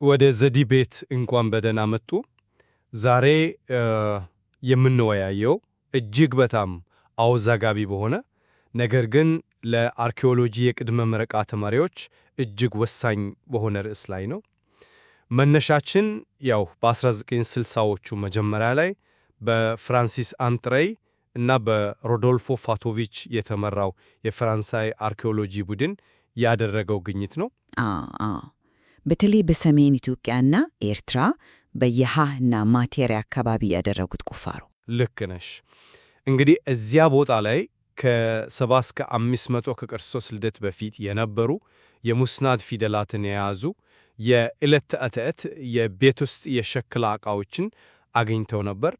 ወደ ዘዲ ቤት እንኳን በደህና መጡ። ዛሬ የምንወያየው እጅግ በጣም አወዛጋቢ በሆነ ነገር ግን ለአርኪኦሎጂ የቅድመ ምረቃ ተማሪዎች እጅግ ወሳኝ በሆነ ርዕስ ላይ ነው። መነሻችን ያው በ1960ዎቹ መጀመሪያ ላይ በፍራንሲስ አንጥሬይ እና በሮዶልፎ ፋቶቪች የተመራው የፈረንሳይ አርኪኦሎጂ ቡድን ያደረገው ግኝት ነው። በተለይ በሰሜን ኢትዮጵያና ኤርትራ በየሃና ማቴሪያ አካባቢ ያደረጉት ቁፋሮ። ልክ ነሽ። እንግዲህ እዚያ ቦታ ላይ ከ70 እስከ 500 ከክርስቶስ ልደት በፊት የነበሩ የሙስናድ ፊደላትን የያዙ የዕለት ተዕለት የቤት ውስጥ የሸክላ ዕቃዎችን አግኝተው ነበር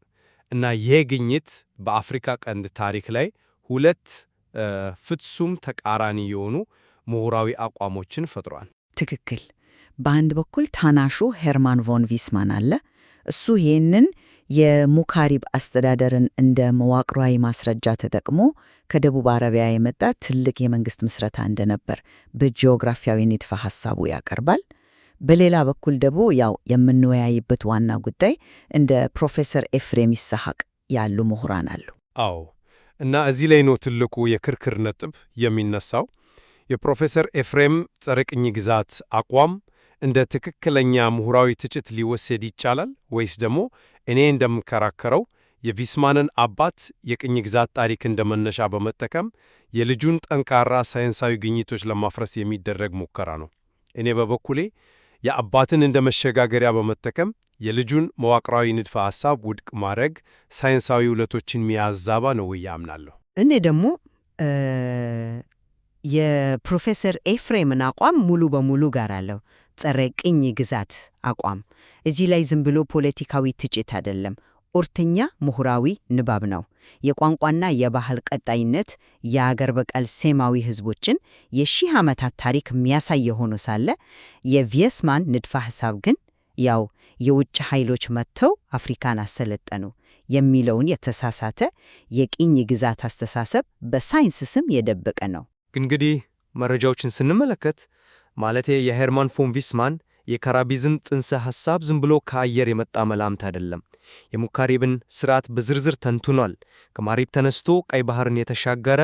እና ይህ ግኝት በአፍሪካ ቀንድ ታሪክ ላይ ሁለት ፍጹም ተቃራኒ የሆኑ ምሁራዊ አቋሞችን ፈጥሯል። ትክክል። በአንድ በኩል ታናሹ ሄርማን ቮን ቪስማን አለ። እሱ ይህንን የሙካሪብ አስተዳደርን እንደ መዋቅራዊ ማስረጃ ተጠቅሞ ከደቡብ አረቢያ የመጣ ትልቅ የመንግስት ምስረታ እንደነበር በጂኦግራፊያዊ ንድፈ ሐሳቡ ያቀርባል። በሌላ በኩል ደግሞ ያው የምንወያይበት ዋና ጉዳይ እንደ ፕሮፌሰር ኤፍሬም ይስሐቅ ያሉ ምሁራን አሉ። አዎ፣ እና እዚህ ላይ ነው ትልቁ የክርክር ነጥብ የሚነሳው። የፕሮፌሰር ኤፍሬም ጸረ ቅኝ ግዛት አቋም እንደ ትክክለኛ ምሁራዊ ትችት ሊወሰድ ይቻላል ወይስ ደግሞ እኔ እንደምከራከረው የቪስማንን አባት የቅኝ ግዛት ታሪክ እንደመነሻ በመጠቀም የልጁን ጠንካራ ሳይንሳዊ ግኝቶች ለማፍረስ የሚደረግ ሙከራ ነው? እኔ በበኩሌ የአባትን እንደ መሸጋገሪያ በመጠቀም የልጁን መዋቅራዊ ንድፈ ሐሳብ ውድቅ ማድረግ ሳይንሳዊ ውለቶችን ሚያዛባ ነው ያምናለሁ። እኔ ደግሞ የፕሮፌሰር ኤፍሬምን አቋም ሙሉ በሙሉ ጋር አለው። ጸረ ቅኝ ግዛት አቋም እዚህ ላይ ዝም ብሎ ፖለቲካዊ ትችት አይደለም፣ ኦርተኛ ምሁራዊ ንባብ ነው። የቋንቋና የባህል ቀጣይነት የአገር በቀል ሴማዊ ህዝቦችን የሺህ ዓመታት ታሪክ የሚያሳይ ሆኖ ሳለ የቪስማን ንድፈ ሐሳብ ግን ያው የውጭ ኃይሎች መጥተው አፍሪካን አሰለጠኑ የሚለውን የተሳሳተ የቅኝ ግዛት አስተሳሰብ በሳይንስ ስም የደበቀ ነው። እንግዲህ መረጃዎችን ስንመለከት ማለቴ የሄርማን ፎን ቪስማን የካራቢዝም ጽንሰ ሐሳብ ዝም ብሎ ከአየር የመጣ መላምት አይደለም። የሙካሪብን ስርዓት በዝርዝር ተንትኗል። ከማሪብ ተነስቶ ቀይ ባህርን የተሻገረ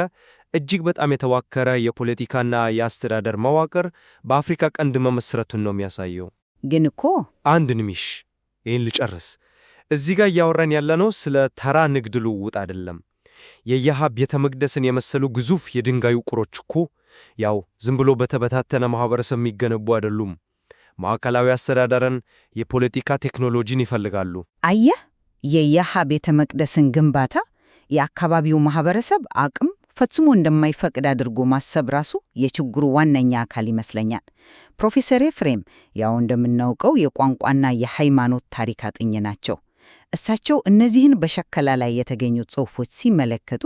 እጅግ በጣም የተዋከረ የፖለቲካና የአስተዳደር መዋቅር በአፍሪካ ቀንድ መመስረቱን ነው የሚያሳየው። ግን እኮ አንድ ንሚሽ ይህን ልጨርስ። እዚህ ጋር እያወራን ያለነው ስለ ተራ ንግድ ልውውጥ አይደለም። የያሃ ቤተ መቅደስን የመሰሉ ግዙፍ የድንጋይ ውቅሮች እኮ ያው ዝም ብሎ በተበታተነ ማህበረሰብ የሚገነቡ አይደሉም። ማዕከላዊ አስተዳደርን፣ የፖለቲካ ቴክኖሎጂን ይፈልጋሉ። አየህ፣ የያሃ ቤተ መቅደስን ግንባታ የአካባቢው ማህበረሰብ አቅም ፈጽሞ እንደማይፈቅድ አድርጎ ማሰብ ራሱ የችግሩ ዋነኛ አካል ይመስለኛል። ፕሮፌሰር ኤፍሬም ያው እንደምናውቀው የቋንቋና የሃይማኖት ታሪክ አጥኚ ናቸው። እሳቸው እነዚህን በሸከላ ላይ የተገኙ ጽሑፎች ሲመለከቱ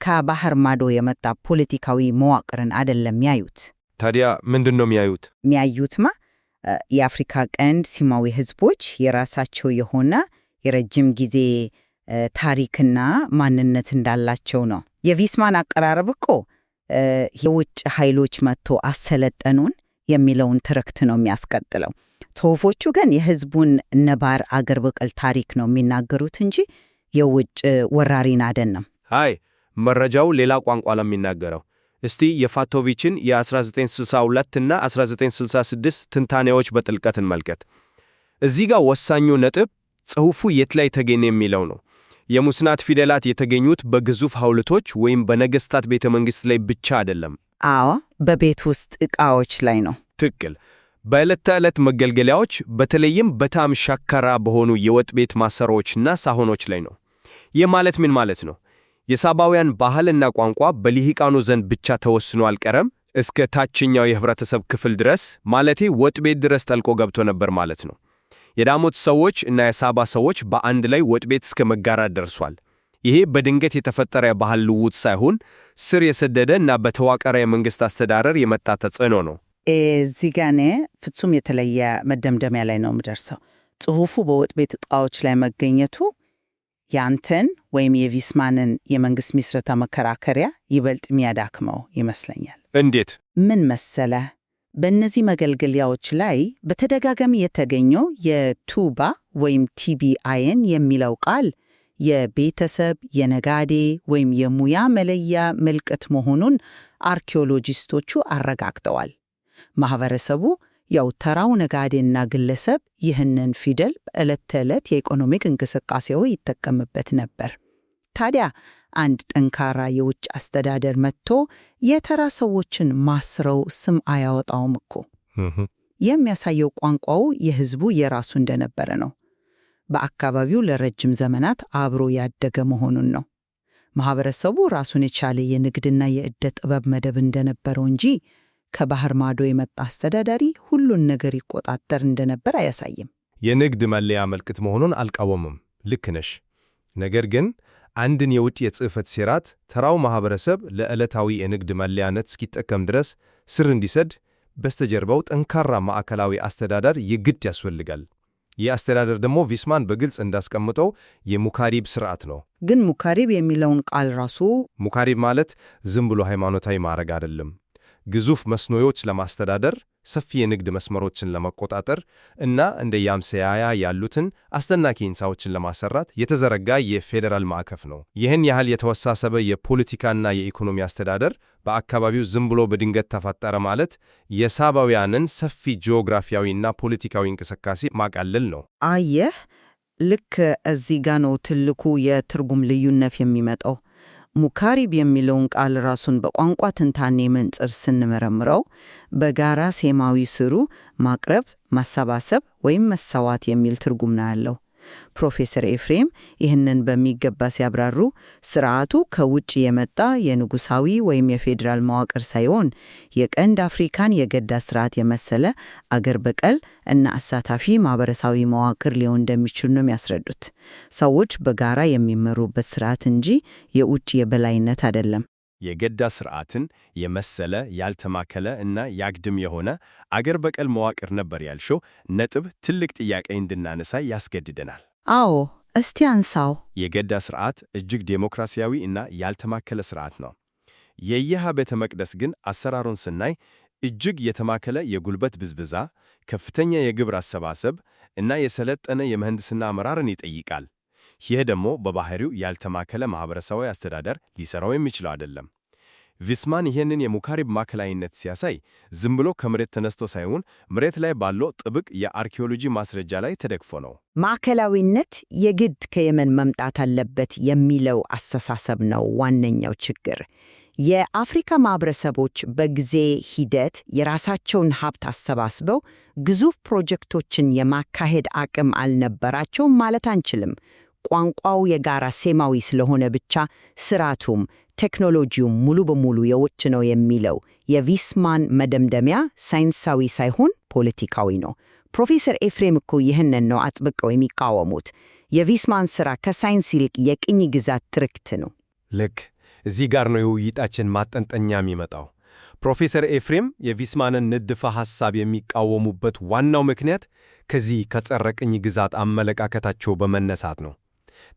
ከባህር ማዶ የመጣ ፖለቲካዊ መዋቅርን አይደለም ያዩት። ታዲያ ምንድን ነው የሚያዩት? የሚያዩትማ የአፍሪካ ቀንድ ሴማዊ ህዝቦች የራሳቸው የሆነ የረጅም ጊዜ ታሪክና ማንነት እንዳላቸው ነው። የቪስማን አቀራረብ እኮ የውጭ ኃይሎች መጥቶ አሰለጠኑን የሚለውን ትርክት ነው የሚያስቀጥለው። ጽሑፎቹ ግን የህዝቡን ነባር አገር በቀል ታሪክ ነው የሚናገሩት እንጂ የውጭ ወራሪን አይደለም። አይ መረጃው ሌላ ቋንቋ ለሚናገረው። እስቲ የፋቶቪችን የ1962 እና 1966 ትንታኔዎች በጥልቀት እንመልከት። እዚህ ጋር ወሳኙ ነጥብ ጽሑፉ የት ላይ ተገኘ የሚለው ነው። የሙስናት ፊደላት የተገኙት በግዙፍ ሐውልቶች ወይም በነገስታት ቤተ መንግስት ላይ ብቻ አይደለም። አዎ፣ በቤት ውስጥ ዕቃዎች ላይ ነው። ትክክል። በዕለት ተዕለት መገልገያዎች በተለይም በጣም ሻካራ በሆኑ የወጥ ቤት ማሰሮዎችና ሳህኖች ላይ ነው። ይህ ማለት ምን ማለት ነው? የሳባውያን ባህልና ቋንቋ በሊሂቃኑ ዘንድ ብቻ ተወስኖ አልቀረም፣ እስከ ታችኛው የህብረተሰብ ክፍል ድረስ ማለቴ ወጥ ቤት ድረስ ጠልቆ ገብቶ ነበር ማለት ነው። የዳሞት ሰዎች እና የሳባ ሰዎች በአንድ ላይ ወጥ ቤት እስከ መጋራት ደርሷል። ይሄ በድንገት የተፈጠረ ባህል ልውውጥ ሳይሆን ስር የሰደደ እና በተዋቀረ የመንግስት አስተዳደር የመጣ ተጽዕኖ ነው። እዚህ ጋር እኔ ፍጹም የተለየ መደምደሚያ ላይ ነው የምደርሰው። ጽሑፉ በወጥ ቤት ዕቃዎች ላይ መገኘቱ ያንተን ወይም የቪስማንን የመንግስት ምስረታ መከራከሪያ ይበልጥ የሚያዳክመው ይመስለኛል። እንዴት? ምን መሰለህ፣ በእነዚህ መገልገያዎች ላይ በተደጋጋሚ የተገኘው የቱባ ወይም ቲቢአይን የሚለው ቃል የቤተሰብ፣ የነጋዴ ወይም የሙያ መለያ ምልክት መሆኑን አርኪኦሎጂስቶቹ አረጋግጠዋል። ማህበረሰቡ ያው ተራው ነጋዴና ግለሰብ ይህንን ፊደል በዕለት ተዕለት የኢኮኖሚክ እንቅስቃሴው ይጠቀምበት ነበር። ታዲያ አንድ ጠንካራ የውጭ አስተዳደር መጥቶ የተራ ሰዎችን ማስረው ስም አያወጣውም እኮ። የሚያሳየው ቋንቋው የህዝቡ የራሱ እንደነበረ ነው። በአካባቢው ለረጅም ዘመናት አብሮ ያደገ መሆኑን ነው። ማህበረሰቡ ራሱን የቻለ የንግድና የዕደ ጥበብ መደብ እንደነበረው እንጂ ከባህር ማዶ የመጣ አስተዳዳሪ ሁሉን ነገር ይቆጣጠር እንደነበር አያሳይም። የንግድ መለያ ምልክት መሆኑን አልቃወምም፣ ልክ ነሽ። ነገር ግን አንድን የውጭ የጽሕፈት ሴራት ተራው ማህበረሰብ ለዕለታዊ የንግድ መለያነት እስኪጠቀም ድረስ ስር እንዲሰድ በስተጀርባው ጠንካራ ማዕከላዊ አስተዳደር የግድ ያስፈልጋል። ይህ አስተዳደር ደግሞ ቪስማን በግልጽ እንዳስቀምጠው የሙካሪብ ስርዓት ነው። ግን ሙካሪብ የሚለውን ቃል ራሱ ሙካሪብ ማለት ዝም ብሎ ሃይማኖታዊ ማዕረግ አይደለም። ግዙፍ መስኖዎች ለማስተዳደር፣ ሰፊ የንግድ መስመሮችን ለመቆጣጠር እና እንደ ያምሰያያ ያሉትን አስደናቂ ሕንፃዎችን ለማሰራት የተዘረጋ የፌዴራል ማዕቀፍ ነው። ይህን ያህል የተወሳሰበ የፖለቲካና የኢኮኖሚ አስተዳደር በአካባቢው ዝም ብሎ በድንገት ተፈጠረ ማለት የሳባውያንን ሰፊ ጂኦግራፊያዊና ፖለቲካዊ እንቅስቃሴ ማቃለል ነው። አየህ፣ ልክ እዚህ ጋ ነው ትልቁ የትርጉም ልዩነት የሚመጣው። ሙካሪብ የሚለውን ቃል ራሱን በቋንቋ ትንታኔ መንጽር ስንመረምረው በጋራ ሴማዊ ስሩ ማቅረብ፣ ማሰባሰብ ወይም መሰዋት የሚል ትርጉም ነው ያለው። ፕሮፌሰር ኤፍሬም ይህንን በሚገባ ሲያብራሩ ስርዓቱ ከውጭ የመጣ የንጉሳዊ ወይም የፌዴራል መዋቅር ሳይሆን የቀንድ አፍሪካን የገዳ ስርዓት የመሰለ አገር በቀል እና አሳታፊ ማህበረሰባዊ መዋቅር ሊሆን እንደሚችል ነው የሚያስረዱት። ሰዎች በጋራ የሚመሩበት ስርዓት እንጂ የውጭ የበላይነት አይደለም። የገዳ ስርዓትን የመሰለ ያልተማከለ እና ያግድም የሆነ አገር በቀል መዋቅር ነበር ያልሽው ነጥብ ትልቅ ጥያቄ እንድናነሳ ያስገድደናል። አዎ፣ እስቲ አንሳው። የገዳ ስርዓት እጅግ ዴሞክራሲያዊ እና ያልተማከለ ስርዓት ነው። የየሃ ቤተ መቅደስ ግን አሰራሩን ስናይ እጅግ የተማከለ የጉልበት ብዝበዛ፣ ከፍተኛ የግብር አሰባሰብ እና የሰለጠነ የምህንድስና አመራርን ይጠይቃል። ይህ ደግሞ በባህሪው ያልተማከለ ማህበረሰባዊ አስተዳደር ሊሰራው የሚችለው አይደለም። ቪስማን ይህንን የሙካሪብ ማዕከላዊነት ሲያሳይ ዝም ብሎ ከመሬት ተነስቶ ሳይሆን መሬት ላይ ባለው ጥብቅ የአርኪኦሎጂ ማስረጃ ላይ ተደግፎ ነው። ማዕከላዊነት የግድ ከየመን መምጣት አለበት የሚለው አስተሳሰብ ነው ዋነኛው ችግር። የአፍሪካ ማህበረሰቦች በጊዜ ሂደት የራሳቸውን ሀብት አሰባስበው ግዙፍ ፕሮጀክቶችን የማካሄድ አቅም አልነበራቸውም ማለት አንችልም። ቋንቋው የጋራ ሴማዊ ስለሆነ ብቻ ስርዓቱም ቴክኖሎጂውም ሙሉ በሙሉ የውጭ ነው የሚለው የቪስማን መደምደሚያ ሳይንሳዊ ሳይሆን ፖለቲካዊ ነው። ፕሮፌሰር ኤፍሬም እኮ ይህንን ነው አጥብቀው የሚቃወሙት። የቪስማን ሥራ ከሳይንስ ይልቅ የቅኝ ግዛት ትርክት ነው። ልክ እዚህ ጋር ነው የውይይታችን ማጠንጠኛ የሚመጣው። ፕሮፌሰር ኤፍሬም የቪስማንን ንድፈ ሐሳብ የሚቃወሙበት ዋናው ምክንያት ከዚህ ከጸረ ቅኝ ግዛት አመለካከታቸው በመነሳት ነው።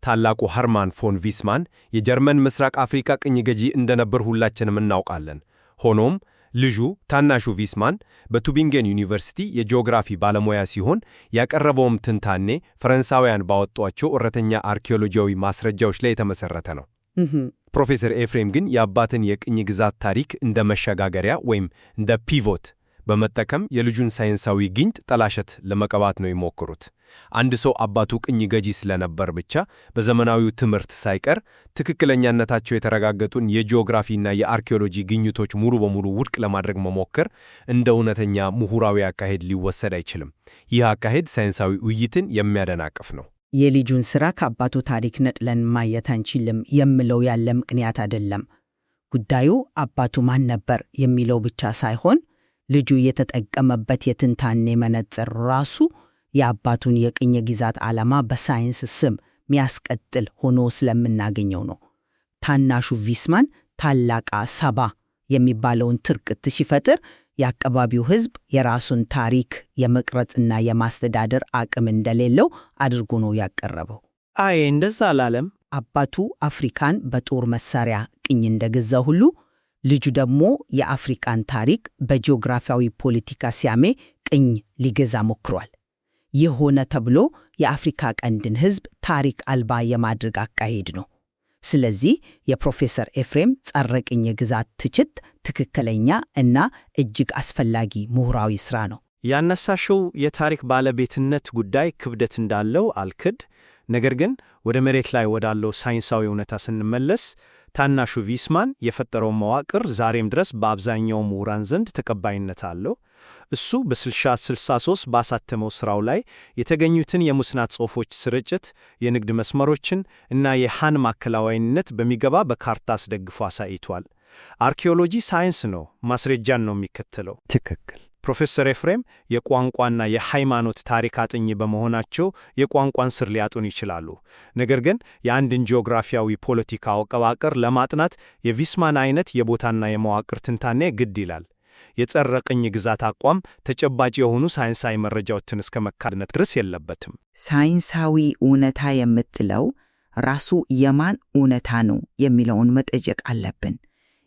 ታላቁ ኸርማን ፎን ቪስማን የጀርመን ምስራቅ አፍሪካ ቅኝ ገዢ እንደነበር ሁላችንም እናውቃለን። ሆኖም ልጁ ታናሹ ቪስማን በቱቢንገን ዩኒቨርሲቲ የጂኦግራፊ ባለሙያ ሲሆን ያቀረበውም ትንታኔ ፈረንሳውያን ባወጧቸው እውነተኛ አርኪኦሎጂያዊ ማስረጃዎች ላይ የተመሰረተ ነው። ፕሮፌሰር ኤፍሬም ግን የአባትን የቅኝ ግዛት ታሪክ እንደ መሸጋገሪያ ወይም እንደ ፒቮት በመጠቀም የልጁን ሳይንሳዊ ግኝት ጠላሸት ለመቀባት ነው የሞከሩት። አንድ ሰው አባቱ ቅኝ ገዢ ስለነበር ብቻ በዘመናዊው ትምህርት ሳይቀር ትክክለኛነታቸው የተረጋገጡን የጂኦግራፊና የአርኪኦሎጂ ግኝቶች ሙሉ በሙሉ ውድቅ ለማድረግ መሞከር እንደ እውነተኛ ምሁራዊ አካሄድ ሊወሰድ አይችልም። ይህ አካሄድ ሳይንሳዊ ውይይትን የሚያደናቅፍ ነው። የልጁን ሥራ ከአባቱ ታሪክ ነጥለን ማየት አንችልም የምለው ያለ ምክንያት አይደለም። ጉዳዩ አባቱ ማን ነበር የሚለው ብቻ ሳይሆን ልጁ የተጠቀመበት የትንታኔ መነጽር ራሱ የአባቱን የቅኝ ግዛት ዓላማ በሳይንስ ስም ሚያስቀጥል ሆኖ ስለምናገኘው ነው። ታናሹ ቪስማን ታላቃ ሳባ የሚባለውን ትርክት ሲፈጥር የአካባቢው ሕዝብ የራሱን ታሪክ የመቅረጽና የማስተዳደር አቅም እንደሌለው አድርጎ ነው ያቀረበው። እንደዛ አላለም። አባቱ አፍሪካን በጦር መሳሪያ ቅኝ እንደገዛ ሁሉ ልጁ ደግሞ የአፍሪካን ታሪክ በጂኦግራፊያዊ ፖለቲካ ሲያሜ ቅኝ ሊገዛ ሞክሯል። ይህ ሆነ ተብሎ የአፍሪካ ቀንድን ሕዝብ ታሪክ አልባ የማድረግ አካሄድ ነው። ስለዚህ የፕሮፌሰር ኤፍሬም ጸረ ቅኝ ግዛት ትችት ትክክለኛ እና እጅግ አስፈላጊ ምሁራዊ ሥራ ነው። ያነሳሽው የታሪክ ባለቤትነት ጉዳይ ክብደት እንዳለው አልክድ። ነገር ግን ወደ መሬት ላይ ወዳለው ሳይንሳዊ እውነታ ስንመለስ ታናሹ ዊስማን የፈጠረው መዋቅር ዛሬም ድረስ በአብዛኛው ምሁራን ዘንድ ተቀባይነት አለው። እሱ በ1963 ባሳተመው ሥራው ላይ የተገኙትን የሙስና ጽሑፎች ስርጭት፣ የንግድ መስመሮችን እና የሃን ማዕከላዊነት በሚገባ በካርታ አስደግፎ አሳይቷል። አርኪኦሎጂ ሳይንስ ነው፣ ማስረጃን ነው የሚከተለው። ትክክል። ፕሮፌሰር ኤፍሬም የቋንቋና የሃይማኖት ታሪክ አጥኚ በመሆናቸው የቋንቋን ስር ሊያጡን ይችላሉ። ነገር ግን የአንድን ጂኦግራፊያዊ ፖለቲካ አወቃቀር ለማጥናት የዊስማን አይነት የቦታና የመዋቅር ትንታኔ ግድ ይላል። የጸረ ቅኝ ግዛት አቋም ተጨባጭ የሆኑ ሳይንሳዊ መረጃዎችን እስከ መካድነት ድረስ የለበትም። ሳይንሳዊ እውነታ የምትለው ራሱ የማን እውነታ ነው የሚለውን መጠየቅ አለብን።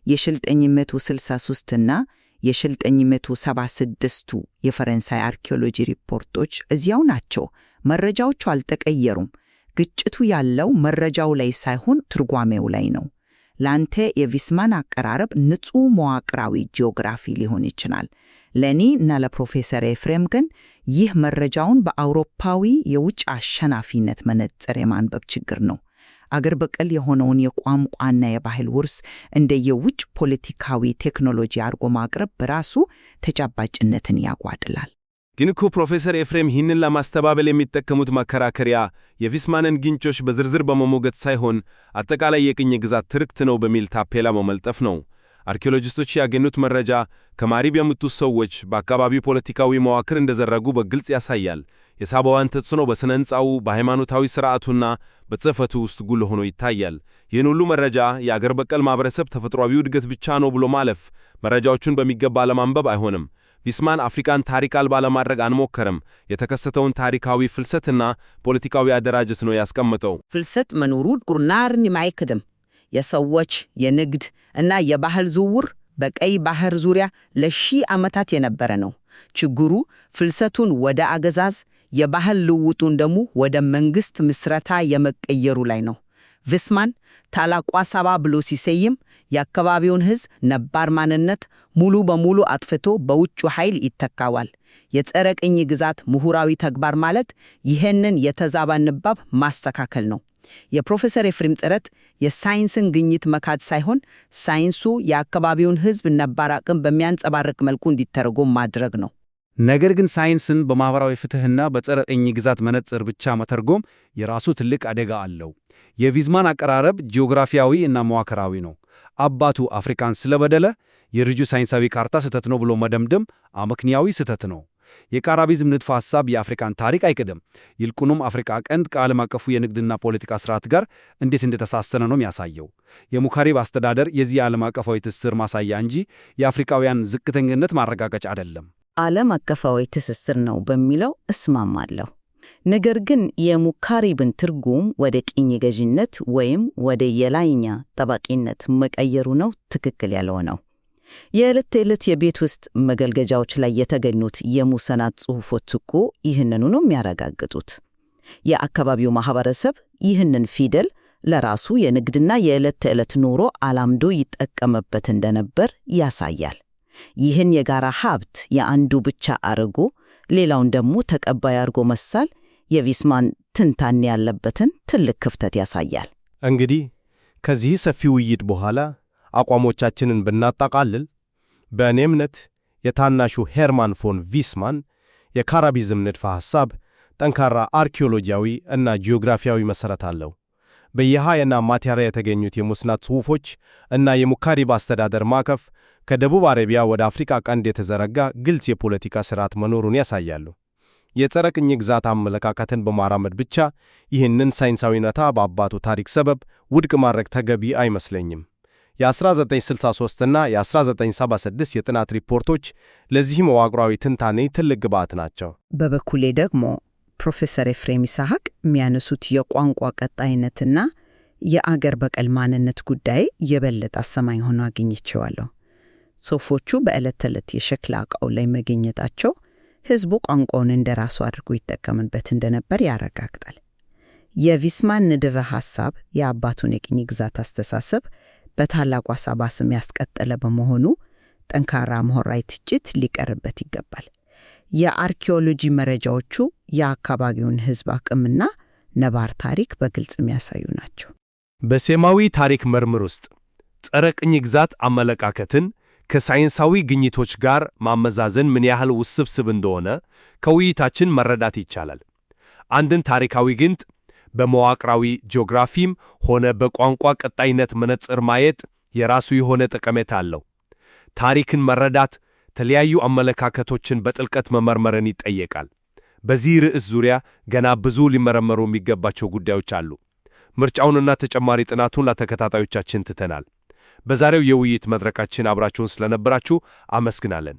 የ1963 እና የ1976ቱ የፈረንሳይ አርኪኦሎጂ ሪፖርቶች እዚያው ናቸው። መረጃዎቹ አልተቀየሩም። ግጭቱ ያለው መረጃው ላይ ሳይሆን ትርጓሜው ላይ ነው። ላንተ የዊስማን አቀራረብ ንጹህ መዋቅራዊ ጂኦግራፊ ሊሆን ይችላል። ለኔ እና ለፕሮፌሰር ኤፍሬም ግን ይህ መረጃውን በአውሮፓዊ የውጭ አሸናፊነት መነጽር የማንበብ ችግር ነው። አገር በቀል የሆነውን የቋንቋና የባህል ውርስ እንደ የውጭ ፖለቲካዊ ቴክኖሎጂ አድርጎ ማቅረብ በራሱ ተጨባጭነትን ያጓድላል። ግን እኮ ፕሮፌሰር ኤፍሬም ይህንን ለማስተባበል የሚጠቀሙት መከራከሪያ የዊስማንን ግንጮች በዝርዝር በመሞገት ሳይሆን አጠቃላይ የቅኝ ግዛት ትርክት ነው በሚል ታፔላ መመልጠፍ ነው። አርኪኦሎጂስቶች ያገኙት መረጃ ከማሪብ የመጡት ሰዎች በአካባቢው ፖለቲካዊ መዋቅር እንደዘረጉ በግልጽ ያሳያል። የሳባውያን ተጽዕኖ በስነ ሕንጻው፣ በሃይማኖታዊ ሥርዓቱና በጽሕፈቱ ውስጥ ጉልህ ሆኖ ይታያል። ይህን ሁሉ መረጃ የአገር በቀል ማህበረሰብ ተፈጥሯዊ እድገት ብቻ ነው ብሎ ማለፍ መረጃዎቹን በሚገባ ለማንበብ አይሆንም። ዊስማን አፍሪካን ታሪክ አልባ ለማድረግ አንሞከረም። የተከሰተውን ታሪካዊ ፍልሰትና ፖለቲካዊ አደራጀት ነው ያስቀመጠው። ፍልሰት መኖሩ ቁርናርን የማይክድም የሰዎች የንግድ እና የባህል ዝውውር በቀይ ባህር ዙሪያ ለሺህ ዓመታት የነበረ ነው። ችግሩ ፍልሰቱን ወደ አገዛዝ፣ የባህል ልውጡን ደግሞ ወደ መንግስት ምስረታ የመቀየሩ ላይ ነው። ዊስማን ታላቋ ሳባ ብሎ ሲሰይም የአካባቢውን ሕዝብ ነባር ማንነት ሙሉ በሙሉ አጥፍቶ በውጭ ኃይል ይተካዋል። የጸረ ቅኝ ግዛት ምሁራዊ ተግባር ማለት ይህንን የተዛባ ንባብ ማስተካከል ነው። የፕሮፌሰር ኤፍሬም ጥረት የሳይንስን ግኝት መካድ ሳይሆን ሳይንሱ የአካባቢውን ሕዝብ ነባር አቅም በሚያንጸባርቅ መልኩ እንዲተረጎም ማድረግ ነው። ነገር ግን ሳይንስን በማህበራዊ ፍትህና በጸረ ቅኝ ግዛት መነጽር ብቻ መተርጎም የራሱ ትልቅ አደጋ አለው። የዊስማን አቀራረብ ጂኦግራፊያዊ እና መዋቅራዊ ነው። አባቱ አፍሪካን ስለበደለ የልጁ ሳይንሳዊ ካርታ ስህተት ነው ብሎ መደምደም አመክንያዊ ስህተት ነው። የካራቢዝም ንድፈ ሐሳብ የአፍሪካን ታሪክ አይክድም። ይልቁንም አፍሪካ ቀንድ ከዓለም አቀፉ የንግድና ፖለቲካ ስርዓት ጋር እንዴት እንደተሳሰረ ነው የሚያሳየው። የሙካሪብ አስተዳደር የዚህ ዓለም አቀፋዊ ትስስር ማሳያ እንጂ የአፍሪካውያን ዝቅተኝነት ማረጋገጫ አይደለም። ዓለም አቀፋዊ ትስስር ነው በሚለው እስማማለሁ። ነገር ግን የሙካሪብን ትርጉም ወደ ቅኝ ገዥነት ወይም ወደ የላይኛ ጠባቂነት መቀየሩ ነው ትክክል ያልሆነው። የዕለት ተዕለት የቤት ውስጥ መገልገጃዎች ላይ የተገኙት የሙሰና ጽሑፎች እኮ ይህንኑ ነው የሚያረጋግጡት። የአካባቢው ማህበረሰብ ይህንን ፊደል ለራሱ የንግድና የዕለት ተዕለት ኑሮ አላምዶ ይጠቀምበት እንደነበር ያሳያል። ይህን የጋራ ሀብት የአንዱ ብቻ አርጎ ሌላውን ደግሞ ተቀባይ አርጎ መሳል የዊስማን ትንታኔ ያለበትን ትልቅ ክፍተት ያሳያል። እንግዲህ ከዚህ ሰፊ ውይይት በኋላ አቋሞቻችንን ብናጠቃልል በእኔ እምነት የታናሹ ሄርማን ፎን ዊስማን የካራቢዝም ንድፈ ሐሳብ ጠንካራ አርኪኦሎጂያዊ እና ጂኦግራፊያዊ መሠረት አለው። በየሃያና ማቲያሪያ የተገኙት የሙስና ጽሑፎች እና የሙካሪብ አስተዳደር ማዕቀፍ ከደቡብ አረቢያ ወደ አፍሪካ ቀንድ የተዘረጋ ግልጽ የፖለቲካ ሥርዓት መኖሩን ያሳያሉ። የጸረ ቅኝ ግዛት አመለካከትን በማራመድ ብቻ ይህንን ሳይንሳዊ እውነታ በአባቱ ታሪክ ሰበብ ውድቅ ማድረግ ተገቢ አይመስለኝም። የ1963 እና የ1976 የጥናት ሪፖርቶች ለዚህ መዋቅራዊ ትንታኔ ትልቅ ግብዓት ናቸው። በበኩሌ ደግሞ ፕሮፌሰር ኤፍሬም ይስሐቅ የሚያነሱት የቋንቋ ቀጣይነትና የአገር በቀል ማንነት ጉዳይ የበለጠ አሰማኝ ሆኖ አግኝቼዋለሁ። ጽሑፎቹ በዕለት ተዕለት የሸክላ ዕቃው ላይ መገኘታቸው ሕዝቡ ቋንቋውን እንደራሱ አድርጎ ይጠቀምበት እንደነበር ያረጋግጣል። የቪስማን ንድፈ ሐሳብ የአባቱን የቅኝ ግዛት አስተሳሰብ በታላቋ ሳባ ስም ያስቀጠለ በመሆኑ ጠንካራ ምሁራዊ ትችት ሊቀርበት ይገባል። የአርኪኦሎጂ መረጃዎቹ የአካባቢውን ሕዝብ አቅምና ነባር ታሪክ በግልጽ የሚያሳዩ ናቸው። በሴማዊ ታሪክ ምርምር ውስጥ ጸረ ቅኝ ግዛት አመለካከትን ከሳይንሳዊ ግኝቶች ጋር ማመዛዘን ምን ያህል ውስብስብ እንደሆነ ከውይይታችን መረዳት ይቻላል። አንድን ታሪካዊ ግንጥ በመዋቅራዊ ጂኦግራፊም ሆነ በቋንቋ ቀጣይነት መነጽር ማየት የራሱ የሆነ ጠቀሜታ አለው። ታሪክን መረዳት ተለያዩ አመለካከቶችን በጥልቀት መመርመርን ይጠይቃል። በዚህ ርዕስ ዙሪያ ገና ብዙ ሊመረመሩ የሚገባቸው ጉዳዮች አሉ። ምርጫውንና ተጨማሪ ጥናቱን ለተከታታዮቻችን ትተናል። በዛሬው የውይይት መድረካችን አብራችሁን ስለነበራችሁ አመስግናለን።